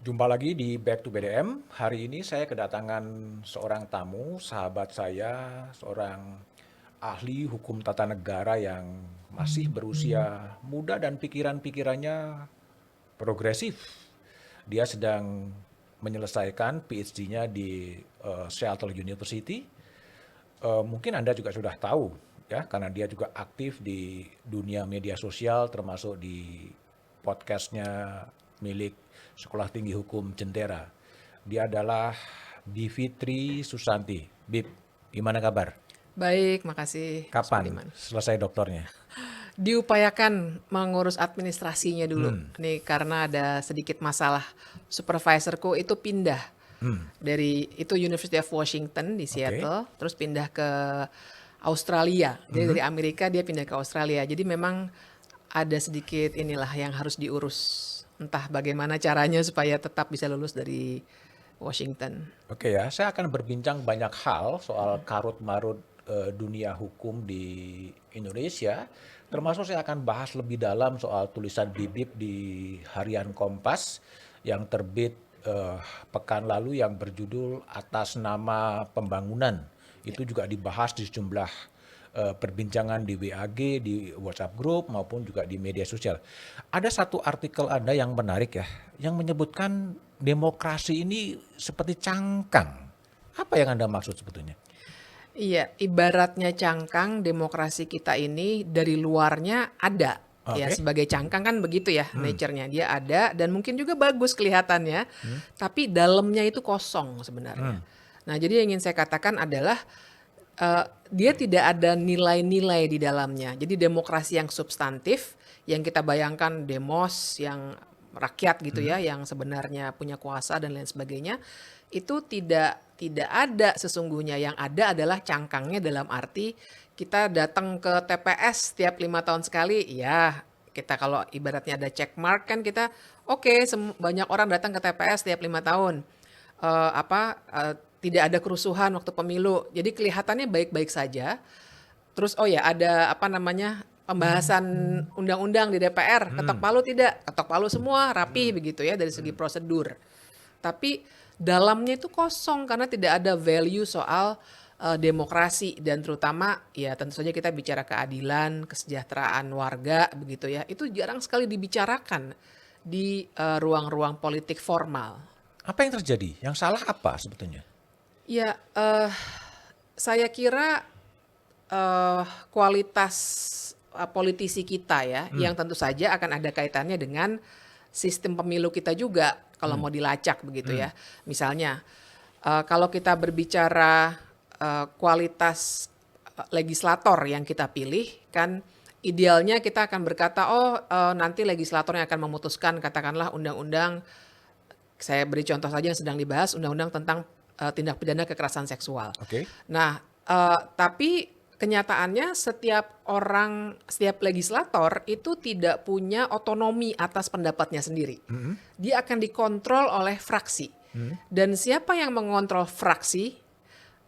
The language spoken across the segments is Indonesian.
Jumpa lagi di Back to BDM. Hari ini saya kedatangan seorang tamu, sahabat saya, seorang ahli hukum tata negara yang masih berusia muda dan pikiran-pikirannya progresif. Dia sedang menyelesaikan PhD-nya di Seattle University. Mungkin Anda juga sudah tahu ya, karena dia juga aktif di dunia media sosial, termasuk di podcastnya milik Sekolah Tinggi Hukum Jentera. Dia adalah Bivitri Susanti. Bib, gimana kabar? Baik, makasih Mas Kapan Budiman. selesai doktornya? Diupayakan mengurus administrasinya dulu. Hmm, Nih karena ada sedikit masalah. Supervisorku itu pindah dari itu University of Washington di oke. Seattle, terus pindah ke Australia. Jadi Mhm. dari Amerika dia pindah ke Australia. Jadi memang ada sedikit inilah yang harus diurus. Entah bagaimana caranya supaya tetap bisa lulus dari Washington. Oke ya, saya akan berbincang banyak hal soal karut-marut dunia hukum di Indonesia. Termasuk saya akan bahas lebih dalam soal tulisan Bibip di Harian Kompas yang terbit pekan lalu yang berjudul Atas Nama Pembangunan. Ya. Itu juga dibahas di sejumlah perbincangan di WAG, di WhatsApp Group maupun juga di media sosial. Ada satu artikel Anda yang menarik ya, yang menyebutkan demokrasi ini seperti cangkang. Apa yang Anda maksud sebetulnya? Iya, ibaratnya cangkang demokrasi kita ini dari luarnya ada. Ya, Oke. sebagai cangkang kan begitu ya Hmm. nature-nya. Dia ada dan mungkin juga bagus kelihatannya, Hmm. tapi dalamnya itu kosong sebenarnya. Hmm. Nah, jadi yang ingin saya katakan adalah dia tidak ada nilai-nilai di dalamnya. Jadi demokrasi yang substantif, yang kita bayangkan demos, yang rakyat gitu Hmm. ya, yang sebenarnya punya kuasa dan lain sebagainya, itu tidak ada sesungguhnya. Yang ada adalah cangkangnya dalam arti kita datang ke TPS setiap 5 tahun sekali, ya kita kalau ibaratnya ada check mark kan kita oke, banyak orang datang ke TPS setiap 5 tahun. Tidak ada kerusuhan waktu pemilu. Jadi kelihatannya baik-baik saja. Terus oh ya ada apa namanya pembahasan undang-undang di DPR, ketok Hmm. palu tidak, ketok palu semua rapi begitu ya dari segi prosedur. Tapi dalamnya itu kosong karena tidak ada value soal demokrasi dan terutama ya tentu saja kita bicara keadilan, kesejahteraan warga begitu ya. Itu jarang sekali dibicarakan di ruang-ruang politik formal. Apa yang terjadi? Yang salah apa sebetulnya? Ya, saya kira kualitas politisi kita ya, Hmm. yang tentu saja akan ada kaitannya dengan sistem pemilu kita juga kalau Hmm. mau dilacak begitu Hmm. ya. Misalnya, kalau kita berbicara kualitas legislator yang kita pilih, kan idealnya kita akan berkata, oh nanti legislator yang akan memutuskan katakanlah undang-undang, saya beri contoh saja yang sedang dibahas, undang-undang tentang tindak pidana kekerasan seksual. Oke. Nah, tapi kenyataannya setiap legislator itu tidak punya otonomi atas pendapatnya sendiri. Hmm. Dia akan dikontrol oleh fraksi. Hmm. Dan siapa yang mengontrol fraksi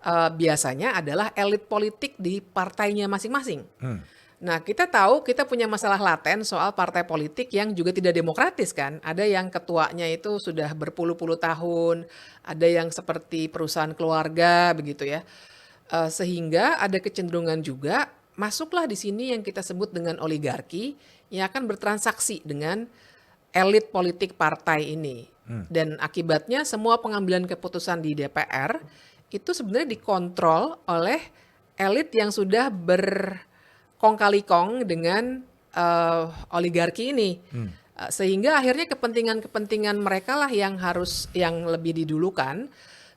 biasanya adalah elit politik di partainya masing-masing. Hmm. Nah, kita tahu kita punya masalah laten soal partai politik yang juga tidak demokratis kan. Ada yang ketuanya itu sudah berpuluh-puluh tahun, ada yang seperti perusahaan keluarga begitu ya. Sehingga ada kecenderungan juga masuklah di sini yang kita sebut dengan oligarki yang akan bertransaksi dengan elit politik partai ini. Dan akibatnya semua pengambilan keputusan di DPR itu sebenarnya dikontrol oleh elit yang sudah kong kali kong dengan oligarki ini. Sehingga akhirnya kepentingan-kepentingan mereka lah yang lebih didulukan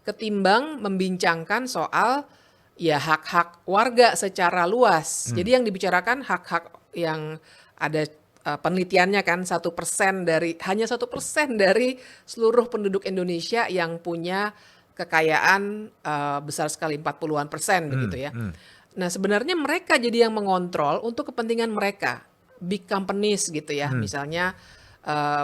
ketimbang membincangkan soal ya hak-hak warga secara luas. Jadi yang dibicarakan hak-hak yang ada penelitiannya kan 1% hanya 1% dari seluruh penduduk Indonesia yang punya kekayaan besar sekali 40-an% begitu ya. Nah, sebenarnya mereka jadi yang mengontrol untuk kepentingan mereka, big companies gitu ya. Misalnya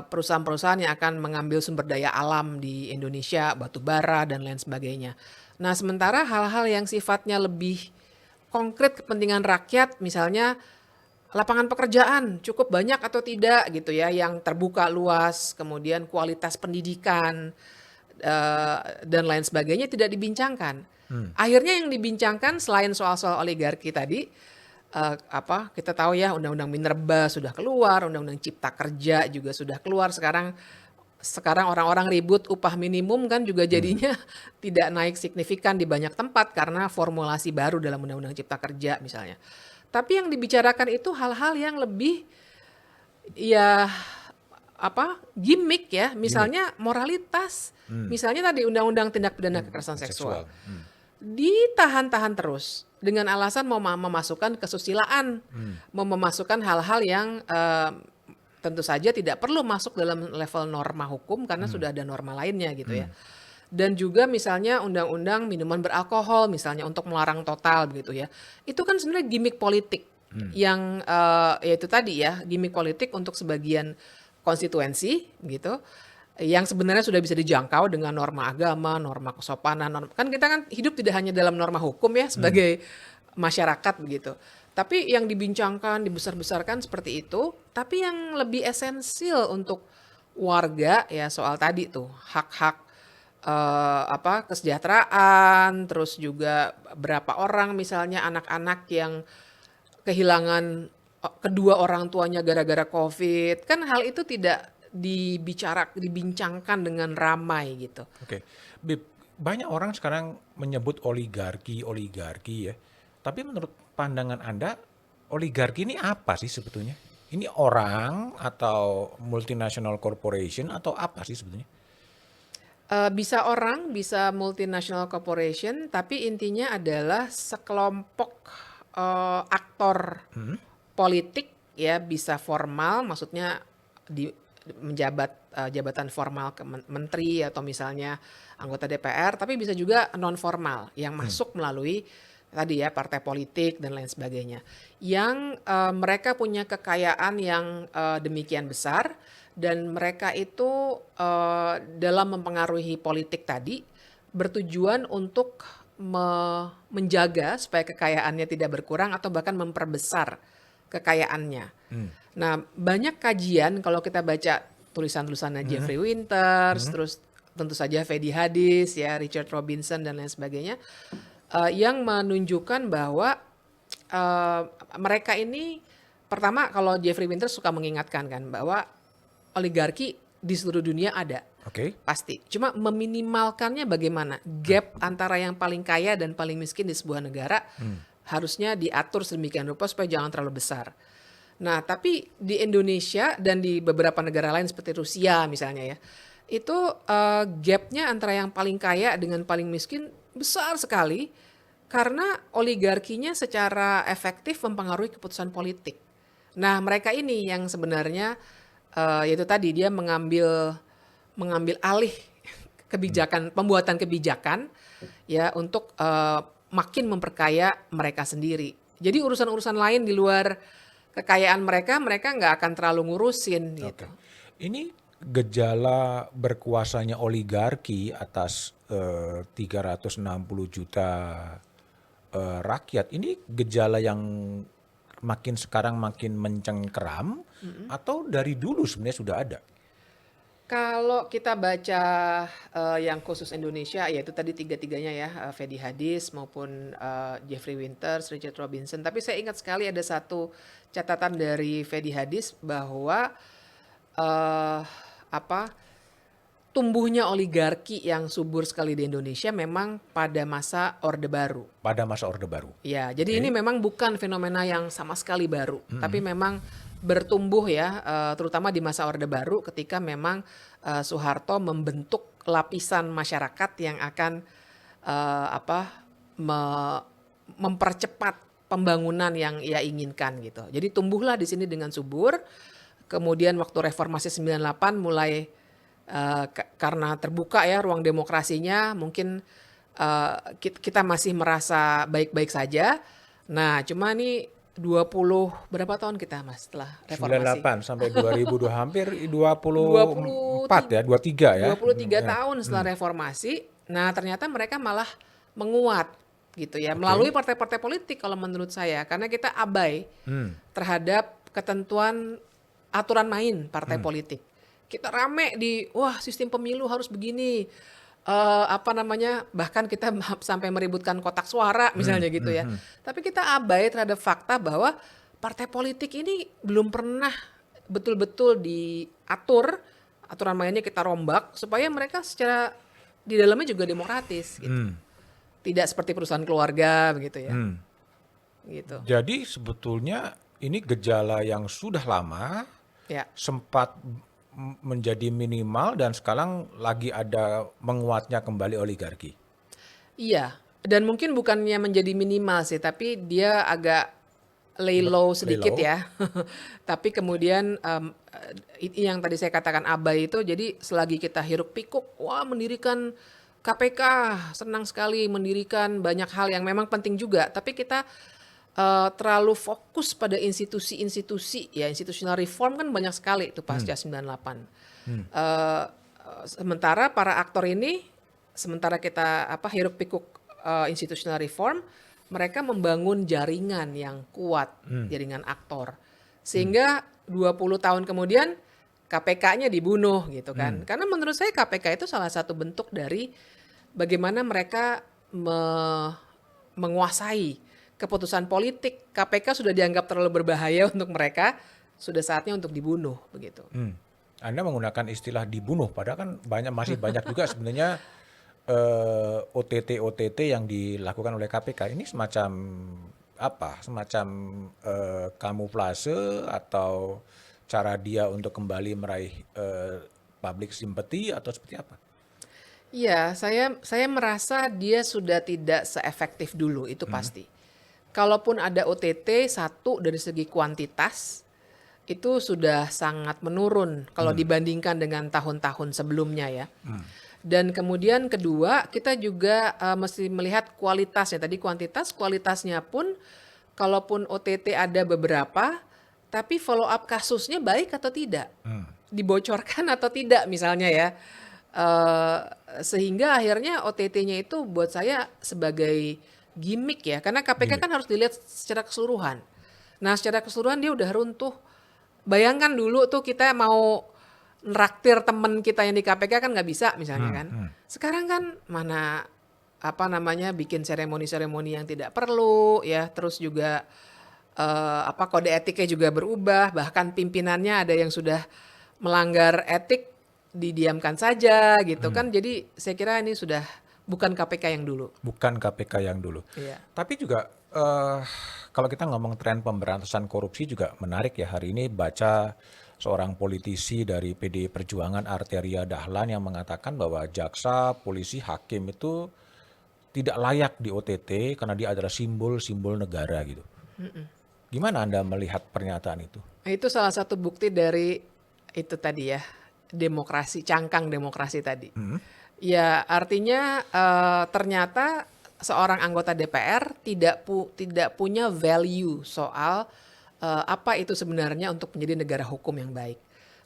perusahaan-perusahaan yang akan mengambil sumber daya alam di Indonesia, batu bara dan lain sebagainya. Nah, sementara hal-hal yang sifatnya lebih konkret kepentingan rakyat, misalnya lapangan pekerjaan cukup banyak atau tidak gitu ya, yang terbuka luas, kemudian kualitas pendidikan, dan lain sebagainya tidak dibincangkan. Akhirnya yang dibincangkan selain soal-soal oligarki tadi, kita tahu ya Undang-Undang Minerba sudah keluar, Undang-Undang Cipta Kerja juga sudah keluar, sekarang orang-orang ribut upah minimum kan juga jadinya tidak naik signifikan di banyak tempat karena formulasi baru dalam Undang-Undang Cipta Kerja misalnya. Tapi yang dibicarakan itu hal-hal yang lebih ya gimmick ya, Gimik. misalnya moralitas. Misalnya tadi Undang-Undang Tindak Pidana Kekerasan Seksual. Seksual. Ditahan-tahan terus dengan alasan mau memasukkan kesusilaan, mau memasukkan hal-hal yang tentu saja tidak perlu masuk dalam level norma hukum karena sudah ada norma lainnya gitu ya. Dan juga misalnya undang-undang minuman beralkohol misalnya untuk melarang total begitu ya. Itu kan sebenarnya gimmick politik yang yaitu tadi ya, gimmick politik untuk sebagian konstituensi gitu. Yang sebenarnya sudah bisa dijangkau dengan norma agama, norma kesopanan, kan kita kan hidup tidak hanya dalam norma hukum ya sebagai masyarakat begitu. Tapi yang dibincangkan, dibesar-besarkan seperti itu, tapi yang lebih esensial untuk warga ya soal tadi tuh hak-hak kesejahteraan, terus juga berapa orang misalnya anak-anak yang kehilangan kedua orang tuanya gara-gara COVID, kan hal itu tidak dibincangkan dengan ramai gitu. Oke, Bib, banyak orang sekarang menyebut oligarki, oligarki ya. Tapi menurut pandangan Anda, oligarki ini apa sih sebetulnya? Ini orang atau multinational corporation atau apa sih sebetulnya? Bisa orang, bisa multinational corporation, tapi intinya adalah sekelompok aktor politik ya, bisa formal, maksudnya di menjabat jabatan formal ke menteri atau misalnya anggota DPR, tapi bisa juga non formal yang masuk melalui tadi ya partai politik dan lain sebagainya. Yang mereka punya kekayaan yang demikian besar dan mereka itu dalam mempengaruhi politik tadi bertujuan untuk menjaga supaya kekayaannya tidak berkurang atau bahkan memperbesar kekayaannya. Nah, banyak kajian kalau kita baca tulisan-tulisannya Jeffrey Winters, terus tentu saja Fedi Hadis, ya Richard Robinson dan lain sebagainya, yang menunjukkan bahwa mereka ini pertama kalau Jeffrey Winters suka mengingatkan kan bahwa oligarki di seluruh dunia ada. Oke. Pasti. Cuma meminimalkannya bagaimana? Gap antara yang paling kaya dan paling miskin di sebuah negara harusnya diatur sedemikian rupa supaya jangan terlalu besar. Nah, tapi di Indonesia dan di beberapa negara lain seperti Rusia misalnya ya, itu gapnya antara yang paling kaya dengan paling miskin besar sekali karena oligarkinya secara efektif mempengaruhi keputusan politik. Nah, mereka ini yang sebenarnya yaitu tadi dia mengambil alih kebijakan, pembuatan kebijakan ya untuk makin memperkaya mereka sendiri. Jadi urusan-urusan lain di luar kekayaan mereka nggak akan terlalu ngurusin gitu. Oke. Ini gejala berkuasanya oligarki atas 360 juta rakyat. Ini gejala yang sekarang makin mencengkeram atau dari dulu sebenarnya sudah ada? Kalau kita baca yang khusus Indonesia, yaitu tadi tiga-tiganya ya, Fedi Hadis maupun Jeffrey Winters, Richard Robinson. Tapi saya ingat sekali ada satu catatan dari Fedi Hadis bahwa tumbuhnya oligarki yang subur sekali di Indonesia memang pada masa Orde Baru. Pada masa Orde Baru. Ya, jadi ini memang bukan fenomena yang sama sekali baru, tapi memang bertumbuh ya, terutama di masa Orde Baru ketika memang Soeharto membentuk lapisan masyarakat yang akan mempercepat pembangunan yang ia inginkan gitu. Jadi tumbuhlah di sini dengan subur. Kemudian waktu reformasi 98 mulai karena terbuka ya ruang demokrasinya, mungkin kita masih merasa baik-baik saja. Nah, cuma nih berapa tahun kita Mas setelah reformasi? 98 sampai 2002 hampir 24 ya, 23 ya. 23 tahun setelah reformasi. Nah, ternyata mereka malah menguat gitu ya, melalui Oke. partai-partai politik kalau menurut saya, karena kita abai Hmm. terhadap ketentuan aturan main partai Hmm. politik. Kita rame di, wah sistem pemilu harus begini, apa namanya, bahkan kita sampai meributkan kotak suara Hmm. misalnya gitu Hmm. ya. Hmm. Tapi kita abai terhadap fakta bahwa partai politik ini belum pernah betul-betul diatur, aturan mainnya kita rombak supaya mereka secara di dalamnya juga demokratis gitu. Hmm. Tidak seperti perusahaan keluarga begitu ya, Hmm. gitu. Jadi sebetulnya ini gejala yang sudah lama Ya. sempat menjadi minimal dan sekarang lagi ada menguatnya kembali oligarki. Iya, dan mungkin bukannya menjadi minimal sih, tapi dia agak lay low Lay sedikit low. ya. Tapi kemudian yang tadi saya katakan abai itu, jadi selagi kita hiruk pikuk, wah mendirikan KPK, senang sekali mendirikan banyak hal yang memang penting juga, tapi kita terlalu fokus pada institusi-institusi ya, institutional reform kan banyak sekali itu pasca 98. Eh, Sementara para aktor ini, sementara kita hiruk pikuk institutional reform, mereka membangun jaringan yang kuat, jaringan aktor. Sehingga 20 tahun kemudian KPK-nya dibunuh gitu kan. Karena menurut saya KPK itu salah satu bentuk dari bagaimana mereka menguasai keputusan politik. KPK sudah dianggap terlalu berbahaya untuk mereka, sudah saatnya untuk dibunuh begitu. Anda menggunakan istilah dibunuh, padahal kan masih banyak juga sebenarnya OTT yang dilakukan oleh KPK ini semacam apa? Semacam kamuflase atau cara dia untuk kembali meraih public sympathy atau seperti apa? Iya, saya merasa dia sudah tidak seefektif dulu, itu pasti. Kalaupun ada OTT, satu dari segi kuantitas itu sudah sangat menurun kalau dibandingkan dengan tahun-tahun sebelumnya ya. Dan kemudian kedua, kita juga mesti melihat kualitasnya. Tadi kualitasnya pun kalaupun OTT ada beberapa, tapi follow up kasusnya baik atau tidak, dibocorkan atau tidak misalnya ya. Eh, Sehingga akhirnya OTT-nya itu buat saya sebagai gimmick ya, karena KPK Gimik. kan harus dilihat secara keseluruhan. Nah, secara keseluruhan dia udah runtuh. Bayangkan dulu tuh kita mau neraktir temen kita yang di KPK kan nggak bisa misalnya kan. Sekarang kan mana apa namanya bikin seremoni-seremoni yang tidak perlu ya, terus juga kode etiknya juga berubah, bahkan pimpinannya ada yang sudah melanggar etik didiamkan saja gitu kan. Jadi saya kira ini sudah bukan KPK yang dulu. Bukan KPK yang dulu. Iya. Tapi juga kalau kita ngomong tren pemberantasan korupsi juga menarik ya. Hari ini baca seorang politisi dari PDI Perjuangan Arteria Dahlan yang mengatakan bahwa jaksa, polisi, hakim itu tidak layak di OTT karena dia adalah simbol-simbol negara gitu. Gimana Anda melihat pernyataan itu? Nah, itu salah satu bukti dari itu tadi ya, demokrasi, cangkang demokrasi tadi. Ya, artinya ternyata seorang anggota DPR tidak punya value soal apa itu sebenarnya untuk menjadi negara hukum yang baik.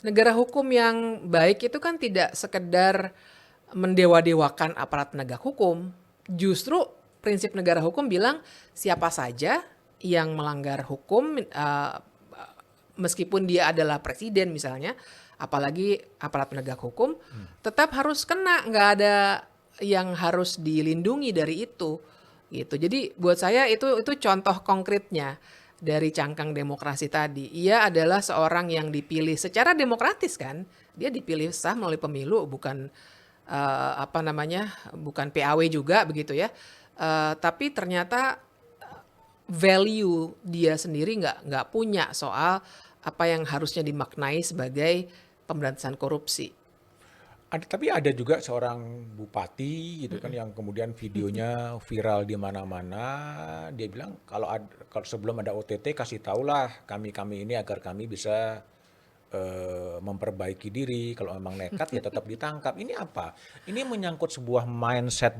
Negara hukum yang baik itu kan tidak sekedar mendewa-dewakan aparat penegak hukum. Justru prinsip negara hukum bilang siapa saja yang melanggar hukum, meskipun dia adalah presiden misalnya, apalagi aparat penegak hukum, tetap harus kena, nggak ada yang harus dilindungi dari itu, gitu. Jadi buat saya itu contoh konkretnya dari cangkang demokrasi tadi. Ia adalah seorang yang dipilih secara demokratis kan, dia dipilih sah melalui pemilu, bukan bukan PAW juga begitu ya. Tapi ternyata value dia sendiri nggak punya soal apa yang harusnya dimaknai sebagai pemberantasan korupsi. Tapi ada juga seorang bupati gitu kan yang kemudian videonya viral di mana-mana. Dia bilang kalau sebelum ada OTT kasih tahulah kami ini agar kami bisa memperbaiki diri. Kalau memang nekat ya tetap ditangkap. Ini apa? Ini menyangkut sebuah mindset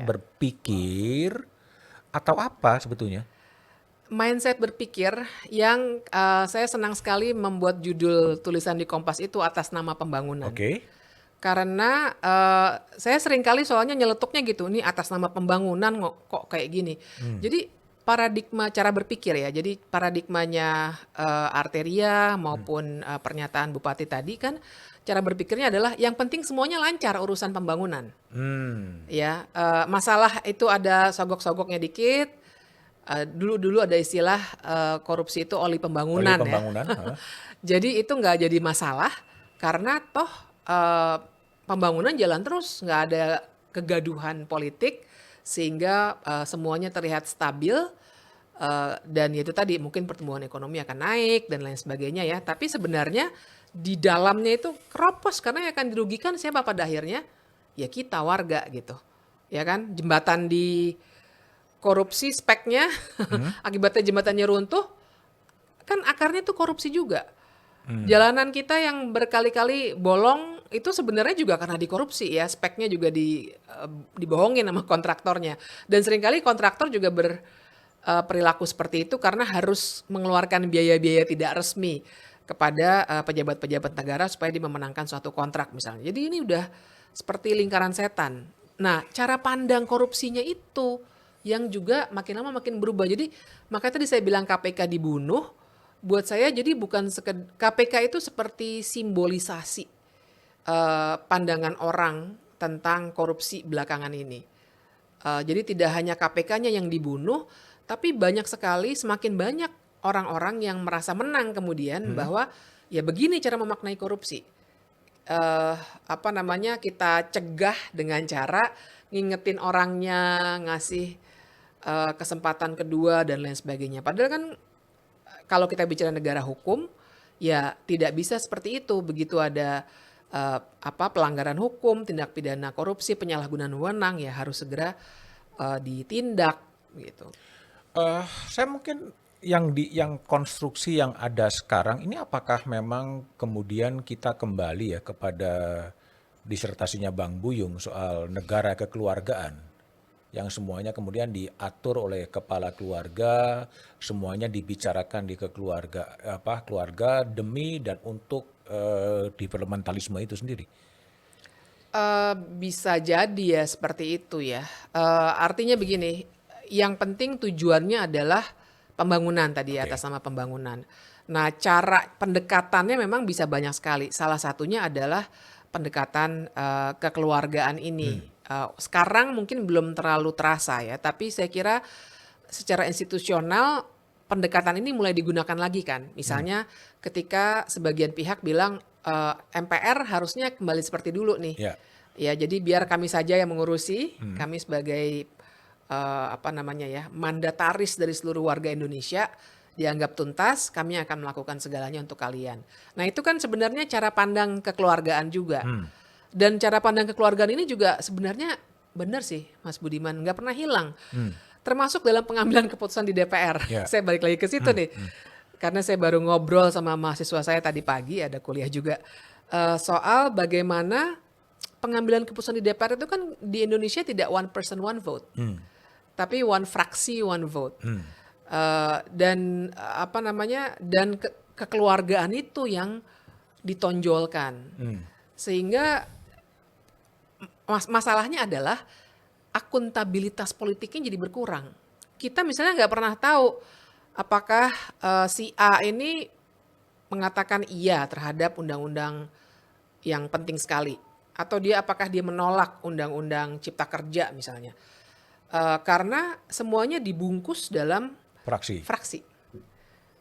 Ya. berpikir atau apa sebetulnya? Mindset berpikir yang saya senang sekali membuat judul tulisan di Kompas itu atas nama pembangunan. Oke. Karena saya seringkali soalnya nyeletuknya gitu, ini atas nama pembangunan kok kayak gini. Jadi paradigma cara berpikir ya, jadi paradigmanya Arteria maupun pernyataan Bupati tadi kan, cara berpikirnya adalah yang penting semuanya lancar urusan pembangunan. Ya, masalah itu ada sogok-sogoknya dikit. Dulu ada istilah korupsi itu oli Oleh pembangunan ya. pembangunan. Jadi itu nggak jadi masalah karena toh pembangunan jalan terus, nggak ada kegaduhan politik sehingga semuanya terlihat stabil dan itu tadi mungkin pertumbuhan ekonomi akan naik dan lain sebagainya ya. Tapi sebenarnya di dalamnya itu keropos karena yang akan dirugikan siapa pada akhirnya? Ya kita warga gitu. Ya kan? Jembatan di korupsi speknya akibatnya jembatannya runtuh kan akarnya tuh korupsi juga. Jalanan kita yang berkali-kali bolong itu sebenarnya juga karena dikorupsi ya, speknya juga dibohongin sama kontraktornya. Dan seringkali kontraktor juga berperilaku seperti itu karena harus mengeluarkan biaya-biaya tidak resmi kepada pejabat-pejabat negara supaya dia memenangkan suatu kontrak misalnya. Jadi ini udah seperti lingkaran setan. Nah, cara pandang korupsinya itu yang juga makin lama makin berubah. Jadi makanya tadi saya bilang KPK dibunuh. Buat saya jadi bukan KPK itu seperti simbolisasi pandangan orang tentang korupsi belakangan ini. Jadi tidak hanya KPK-nya yang dibunuh, tapi banyak sekali semakin banyak orang-orang yang merasa menang kemudian bahwa ya begini cara memaknai korupsi. Kita cegah dengan cara ngingetin orangnya, ngasih kesempatan kedua dan lain sebagainya. Padahal kan kalau kita bicara negara hukum, ya tidak bisa seperti itu. Begitu ada pelanggaran hukum, tindak pidana korupsi, penyalahgunaan wewenang, ya harus segera ditindak gitu. Saya mungkin yang konstruksi yang ada sekarang ini apakah memang kemudian kita kembali ya kepada disertasinya Bang Buyung soal negara kekeluargaan yang semuanya kemudian diatur oleh kepala keluarga, semuanya dibicarakan di keluarga demi dan untuk developmentalisme itu sendiri. Bisa jadi ya seperti itu ya. Artinya begini, yang penting tujuannya adalah pembangunan tadi ya, atas nama pembangunan. Nah, cara pendekatannya memang bisa banyak sekali. Salah satunya adalah pendekatan kekeluargaan ini. Sekarang mungkin belum terlalu terasa ya, tapi saya kira secara institusional pendekatan ini mulai digunakan lagi kan. Misalnya ketika sebagian pihak bilang MPR harusnya kembali seperti dulu nih. Ya, jadi biar kami saja yang mengurusi, kami sebagai mandataris dari seluruh warga Indonesia dianggap tuntas, kami akan melakukan segalanya untuk kalian. Nah, itu kan sebenarnya cara pandang kekeluargaan juga. Dan cara pandang kekeluargaan ini juga sebenarnya benar sih Mas Budiman, nggak pernah hilang. Termasuk dalam pengambilan keputusan di DPR. Saya balik lagi ke situ nih. Karena saya baru ngobrol sama mahasiswa saya tadi pagi, ada kuliah juga. Soal bagaimana pengambilan keputusan di DPR itu kan di Indonesia tidak one person one vote. Tapi one fraksi one vote. Dan kekeluargaan itu yang ditonjolkan. Sehingga masalahnya adalah akuntabilitas politiknya jadi berkurang. Kita misalnya nggak pernah tahu apakah si A ini mengatakan iya terhadap undang-undang yang penting sekali. Atau apakah dia menolak undang-undang cipta kerja misalnya. Karena semuanya dibungkus dalam fraksi.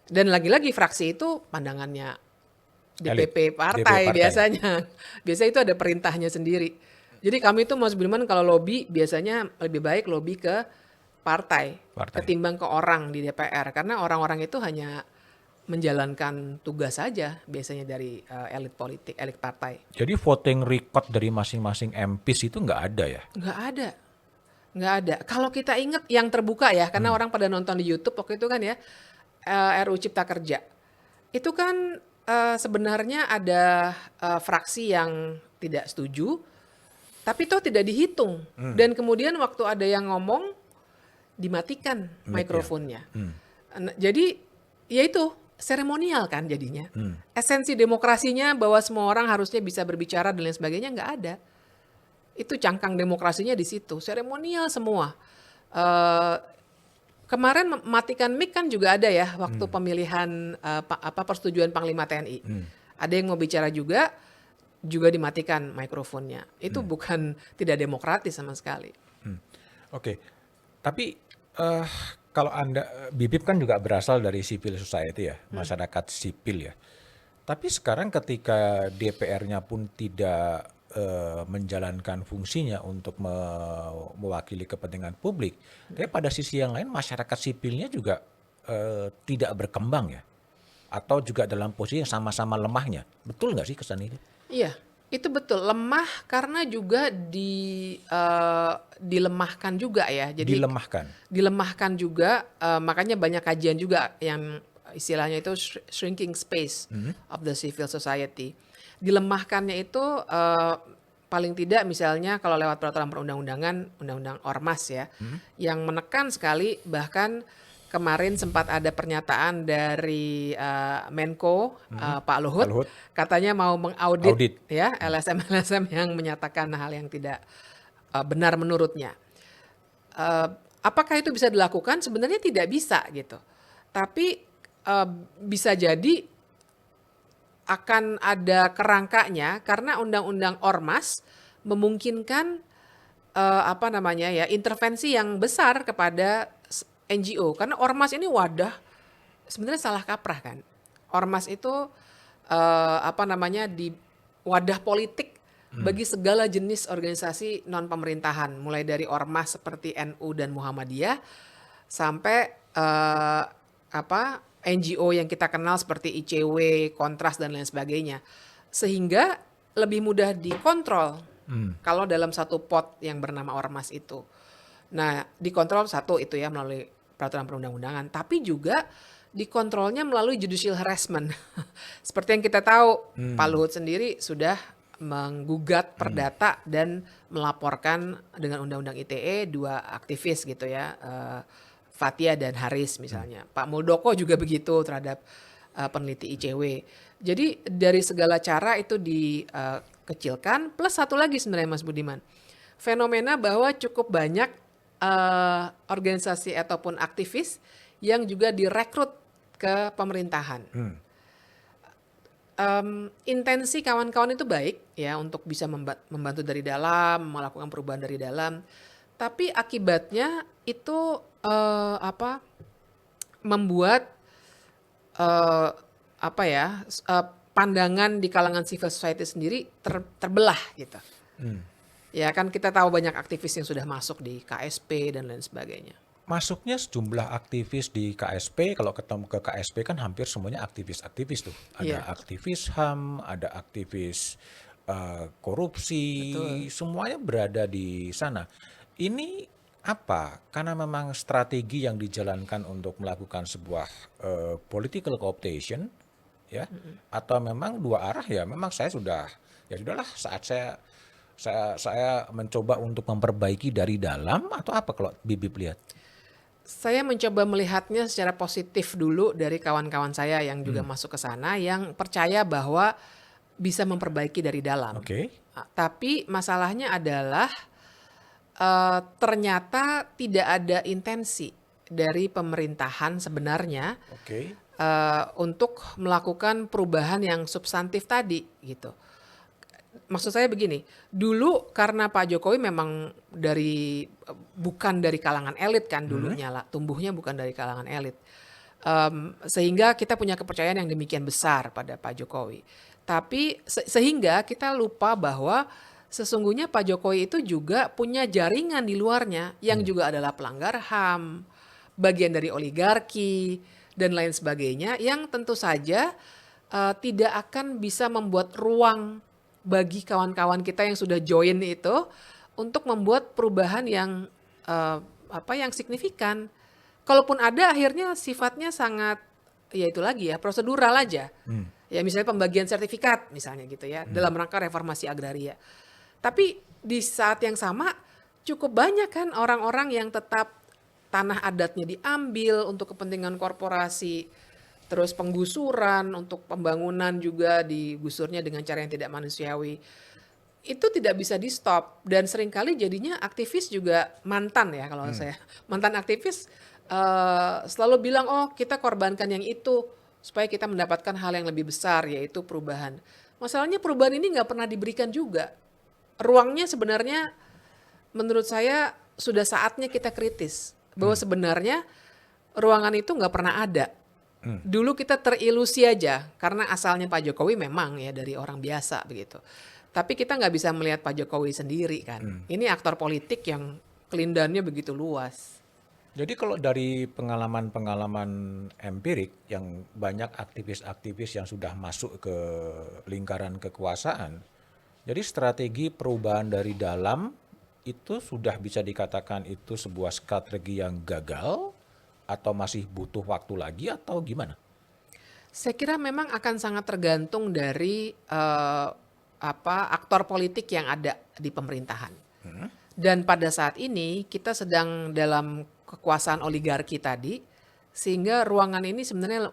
Dan lagi-lagi fraksi itu pandangannya DPP partai biasanya. Biasanya itu ada perintahnya sendiri. Jadi kami itu Mas Budiman kalau lobby biasanya lebih baik lobby ke partai ketimbang ke orang di DPR. Karena orang-orang itu hanya menjalankan tugas saja biasanya dari elit politik, elit partai. Jadi voting record dari masing-masing MPs itu nggak ada ya? Nggak ada. Kalau kita ingat yang terbuka ya, karena orang pada nonton di YouTube waktu itu kan ya, RUU Cipta Kerja. Itu kan sebenarnya ada fraksi yang tidak setuju, tapi toh tidak dihitung. Dan kemudian waktu ada yang ngomong, dimatikan mikrofonnya. Jadi ya itu, seremonial kan jadinya. Hmm. Esensi demokrasinya bahwa semua orang harusnya bisa berbicara dan lain sebagainya nggak ada. Itu cangkang demokrasinya di situ, seremonial semua. Eh, Kemarin matikan mic kan juga ada ya waktu pemilihan persetujuan Panglima TNI. Ada yang mau bicara juga dimatikan mikrofonnya. Itu bukan tidak demokratis sama sekali. Oke, tapi kalau Bibip kan juga berasal dari civil society ya, masyarakat sipil ya. Tapi sekarang ketika DPR-nya pun tidak menjalankan fungsinya untuk mewakili kepentingan publik, tapi pada sisi yang lain masyarakat sipilnya juga tidak berkembang ya, atau juga dalam posisi yang sama-sama lemahnya. Betul nggak sih kesan ini? Iya, itu betul. Lemah karena juga dilemahkan juga ya. Jadi Dilemahkan. dilemahkan juga, makanya banyak kajian juga yang istilahnya itu shrinking space of the civil society. Dilemahkannya itu paling tidak misalnya kalau lewat peraturan perundang-undangan, undang-undang ormas ya, yang menekan sekali, bahkan kemarin sempat ada pernyataan dari Menko Pak Luhut, Pak Luhut. katanya mau mengaudit Audit. ya LSM-LSM yang menyatakan hal yang tidak benar menurutnya. Apakah itu bisa dilakukan? Sebenarnya tidak bisa gitu. Tapi bisa jadi akan ada kerangkanya karena undang-undang ormas memungkinkan intervensi yang besar kepada NGO, karena ormas ini wadah sebenarnya salah kaprah kan. Ormas itu di wadah politik bagi segala jenis organisasi non pemerintahan, mulai dari ormas seperti NU dan Muhammadiyah sampai NGO yang kita kenal seperti ICW, Kontras dan lain sebagainya. Sehingga lebih mudah dikontrol kalau dalam satu pot yang bernama ormas itu. Nah, dikontrol satu itu ya melalui peraturan perundang-undangan, tapi juga dikontrolnya melalui judicial harassment. Seperti yang kita tahu, Pak Luhut sendiri sudah menggugat perdata dan melaporkan dengan undang-undang ITE 2 aktivis gitu ya, Fathia dan Haris misalnya. Pak Muldoko juga begitu terhadap peneliti ICW. Jadi dari segala cara itu dikecilkan. Plus satu lagi sebenarnya Mas Budiman, fenomena bahwa cukup banyak organisasi ataupun aktivis yang juga direkrut ke pemerintahan. Intensi kawan-kawan itu baik ya untuk bisa membantu dari dalam, melakukan perubahan dari dalam. Tapi akibatnya itu membuat pandangan di kalangan civil society sendiri terbelah gitu. Ya kan kita tahu banyak aktivis yang sudah masuk di KSP dan lain sebagainya. Masuknya sejumlah aktivis di KSP, kalau ketemu ke KSP kan hampir semuanya aktivis-aktivis tuh. Ada aktivis HAM, ada aktivis korupsi, Betul. semuanya berada di sana. Ini apa? Karena memang strategi yang dijalankan untuk melakukan sebuah political cooptation, ya, atau memang dua arah ya. Memang saya sudahlah saat saya mencoba untuk memperbaiki dari dalam, atau apa kalau Bibip lihat? Saya mencoba melihatnya secara positif dulu dari kawan-kawan saya yang juga masuk ke sana, yang percaya bahwa bisa memperbaiki dari dalam. Oke. Tapi masalahnya adalah ternyata tidak ada intensi dari pemerintahan sebenarnya Oke. untuk melakukan perubahan yang substantif tadi gitu. Maksud saya begini, dulu karena Pak Jokowi memang bukan dari kalangan elit kan dulunya lah, tumbuhnya bukan dari kalangan elit. Sehingga kita punya kepercayaan yang demikian besar pada Pak Jokowi. Tapi sehingga kita lupa bahwa sesungguhnya Pak Jokowi itu juga punya jaringan di luarnya yang juga adalah pelanggar HAM, bagian dari oligarki dan lain sebagainya, yang tentu saja tidak akan bisa membuat ruang bagi kawan-kawan kita yang sudah join itu untuk membuat perubahan yang signifikan. Kalaupun ada, akhirnya sifatnya sangat ya itu lagi ya, prosedural aja. Ya misalnya pembagian sertifikat misalnya gitu ya, dalam rangka reformasi agraria. Tapi di saat yang sama cukup banyak kan orang-orang yang tetap tanah adatnya diambil untuk kepentingan korporasi. terus penggusuran untuk pembangunan juga digusurnya dengan cara yang tidak manusiawi. Itu tidak bisa di-stop dan seringkali jadinya aktivis juga mantan ya kalau Hmm. saya, mantan aktivis, selalu bilang, "Oh kita korbankan yang itu, supaya kita mendapatkan hal yang lebih besar yaitu perubahan." Masalahnya perubahan ini nggak pernah diberikan juga. Ruangnya sebenarnya menurut saya sudah saatnya kita kritis, bahwa Hmm. sebenarnya ruangan itu nggak pernah ada. Hmm. Dulu kita terilusi aja, karena asalnya Pak Jokowi memang ya dari orang biasa begitu. Tapi kita nggak bisa melihat Pak Jokowi sendiri kan. Hmm. Ini aktor politik yang kelindahannya begitu luas. Jadi kalau dari pengalaman-pengalaman empirik yang banyak aktivis-aktivis yang sudah masuk ke lingkaran kekuasaan, jadi strategi perubahan dari dalam itu sudah bisa dikatakan itu sebuah strategi yang gagal atau masih butuh waktu lagi atau gimana? Saya kira memang akan sangat tergantung dari aktor politik yang ada di pemerintahan. Hmm. Dan pada saat ini kita sedang dalam kekuasaan oligarki tadi, sehingga ruangan ini sebenarnya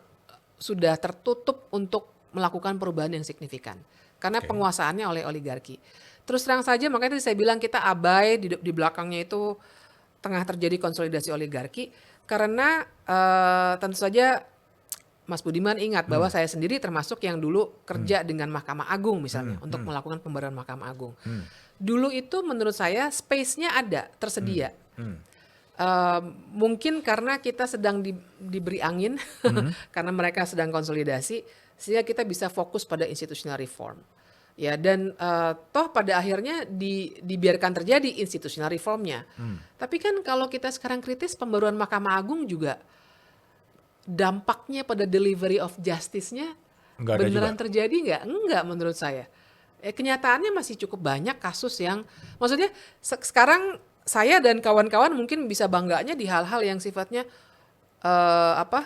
sudah tertutup untuk melakukan perubahan yang signifikan. Karena Oke. penguasaannya oleh oligarki. Terus terang saja makanya tadi saya bilang kita abai di belakangnya itu tengah terjadi konsolidasi oligarki karena tentu saja Mas Budiman ingat bahwa Hmm. saya sendiri termasuk yang dulu Hmm. kerja dengan Mahkamah Agung misalnya Hmm. untuk Hmm. melakukan pembaruan Mahkamah Agung. Hmm. Dulu itu menurut saya space-nya ada, Hmm. tersedia. Hmm. Eee, Mungkin karena kita sedang diberi angin, Hmm. karena mereka sedang konsolidasi, sehingga kita bisa fokus pada institutional reform. Ya dan, toh pada akhirnya dibiarkan terjadi institutional reform-nya. Hmm. Tapi kan kalau kita sekarang kritis pembaruan Mahkamah Agung juga dampaknya pada delivery of justice-nya Nggak ada juga. beneran terjadi nggak? Enggak menurut saya. Kenyataannya masih cukup banyak kasus yang maksudnya sekarang saya dan kawan-kawan mungkin bisa bangganya di hal-hal yang sifatnya apa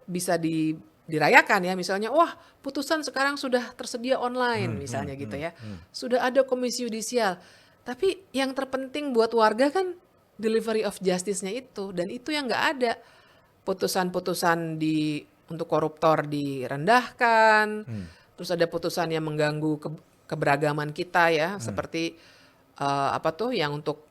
bisa dirayakan ya misalnya wah putusan sekarang sudah tersedia online Hmm. Hmm. misalnya gitu Hmm. ya. Hmm. Sudah ada komisi yudisial. Tapi yang terpenting buat warga kan delivery of justice-nya itu dan itu yang nggak ada. Putusan-putusan untuk koruptor direndahkan, Hmm. terus ada putusan yang mengganggu keberagaman kita ya, Hmm. seperti apa tuh yang untuk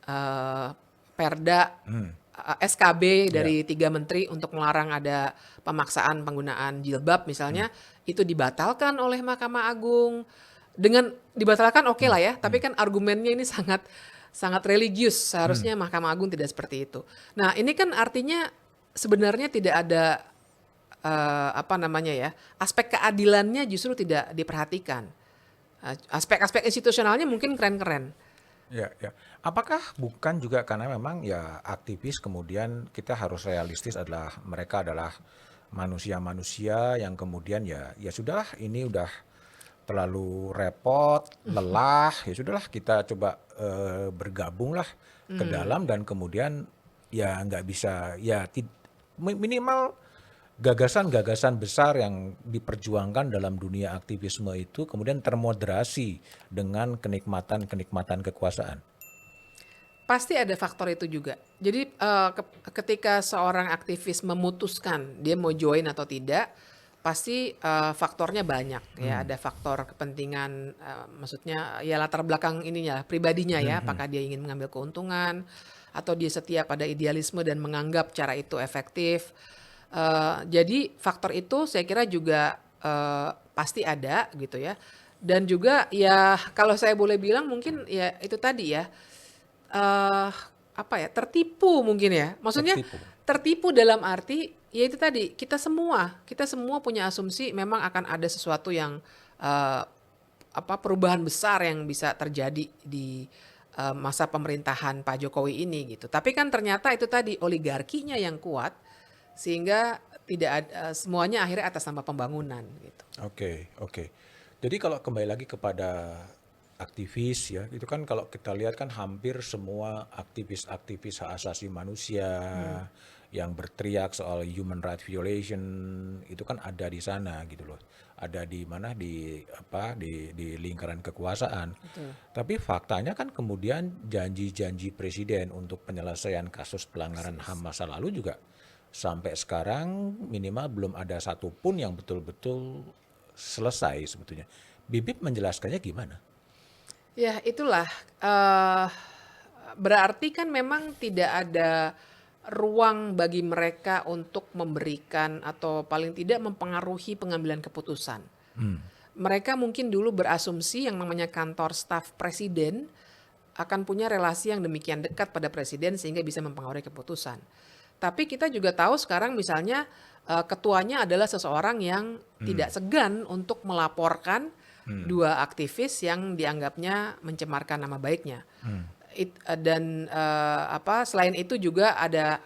eh, Perda Hmm. SKB Ya. dari 3 menteri untuk melarang ada pemaksaan penggunaan jilbab Hmm. misalnya, itu dibatalkan oleh Mahkamah Agung. Dengan dibatalkan oke Hmm. lah ya, tapi Hmm. kan argumennya ini sangat sangat religius. Hmm. Seharusnya Mahkamah Agung tidak seperti itu. Nah, ini kan artinya sebenarnya tidak ada apa namanya ya, aspek keadilannya justru tidak diperhatikan. Aspek-aspek institusionalnya mungkin keren-keren. Ya, ya. Apakah bukan juga karena memang ya aktivis kemudian kita harus realistis adalah mereka adalah manusia-manusia yang kemudian ya sudahlah ini udah terlalu repot, lelah, ya sudahlah kita coba bergabunglah ke dalam dan kemudian ya nggak bisa ya minimal gagasan-gagasan besar yang diperjuangkan dalam dunia aktivisme itu kemudian termoderasi dengan kenikmatan-kenikmatan kekuasaan. Pasti ada faktor itu juga. Jadi ketika seorang aktivis memutuskan dia mau join atau tidak, pasti faktornya banyak ya. Ada faktor kepentingan, maksudnya ya latar belakang ininya pribadinya ya. Apakah dia ingin mengambil keuntungan atau dia setia pada idealisme dan menganggap cara itu efektif. Jadi faktor itu saya kira juga pasti ada gitu ya. Dan juga ya kalau saya boleh bilang mungkin ya itu tadi ya. Apa ya, tertipu mungkin ya. Maksudnya Tertipu. tertipu dalam arti, ya itu tadi, kita semua punya asumsi memang akan ada sesuatu yang perubahan besar yang bisa terjadi di masa pemerintahan Pak Jokowi ini gitu. Tapi kan ternyata itu tadi oligarkinya yang kuat sehingga tidak ada semuanya akhirnya atas nama pembangunan gitu. Oke, oke. Jadi kalau kembali lagi kepada aktivis ya, itu kan kalau kita lihat kan hampir semua aktivis-aktivis hak asasi manusia yang berteriak soal human right violation itu kan ada di sana gitu loh. Ada di mana di lingkaran kekuasaan. Betul. Tapi faktanya kan kemudian janji-janji presiden untuk penyelesaian kasus pelanggaran HAM masa lalu juga Sampai sekarang minimal belum ada satupun yang betul-betul selesai sebetulnya. Bibip menjelaskannya gimana? Ya itulah, eee, berarti kan memang tidak ada ruang bagi mereka untuk memberikan atau paling tidak mempengaruhi pengambilan keputusan. Hmm. Mereka mungkin dulu berasumsi yang namanya kantor staf presiden akan punya relasi yang demikian dekat pada presiden sehingga bisa mempengaruhi keputusan. Tapi kita juga tahu sekarang misalnya ketuanya adalah seseorang yang tidak segan untuk melaporkan dua aktivis yang dianggapnya mencemarkan nama baiknya. Dan selain itu juga ada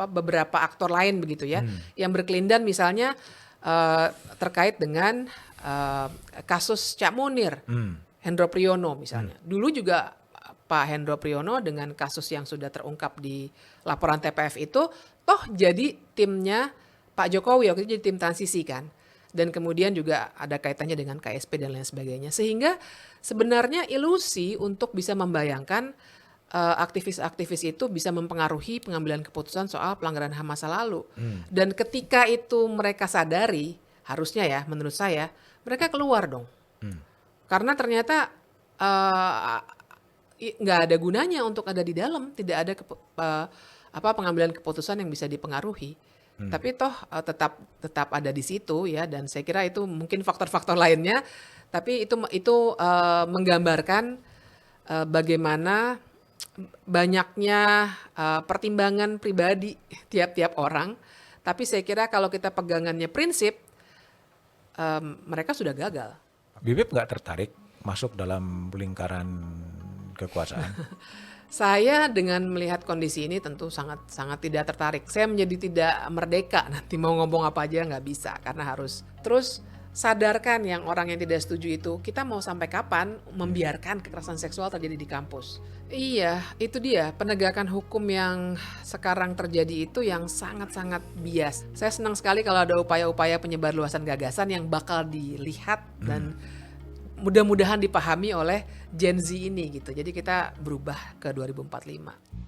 beberapa aktor lain begitu ya yang berkelindan misalnya terkait dengan kasus Cak Munir, Hendro Priyono misalnya. Dulu juga Pak Hendro Priyono dengan kasus yang sudah terungkap di laporan TPF itu toh jadi timnya Pak Jokowi, waktu itu jadi tim transisi kan. Dan kemudian juga ada kaitannya dengan KSP dan lain sebagainya. Sehingga sebenarnya ilusi untuk bisa membayangkan aktivis-aktivis itu bisa mempengaruhi pengambilan keputusan soal pelanggaran HAM masa lalu. Dan ketika itu mereka sadari, harusnya ya menurut saya, mereka keluar dong. Karena ternyata nggak ada gunanya untuk ada di dalam, tidak ada pengambilan keputusan yang bisa dipengaruhi. Tapi toh tetap ada di situ ya, dan saya kira itu mungkin faktor-faktor lainnya. Tapi itu menggambarkan bagaimana banyaknya pertimbangan pribadi tiap-tiap orang. Tapi saya kira kalau kita pegangannya prinsip, mereka sudah gagal. Bibip nggak tertarik masuk dalam lingkaran kekuasaan? Saya dengan melihat kondisi ini tentu sangat sangat tidak tertarik. Saya menjadi tidak merdeka, nanti mau ngomong apa aja nggak bisa karena harus terus sadarkan yang orang yang tidak setuju itu, kita mau sampai kapan membiarkan kekerasan seksual terjadi di kampus. Iya, itu dia penegakan hukum yang sekarang terjadi itu yang sangat-sangat bias. Saya senang sekali kalau ada upaya-upaya penyebarluasan gagasan yang bakal dilihat dan mudah-mudahan dipahami oleh Gen Z ini gitu. Jadi kita berubah ke 2045.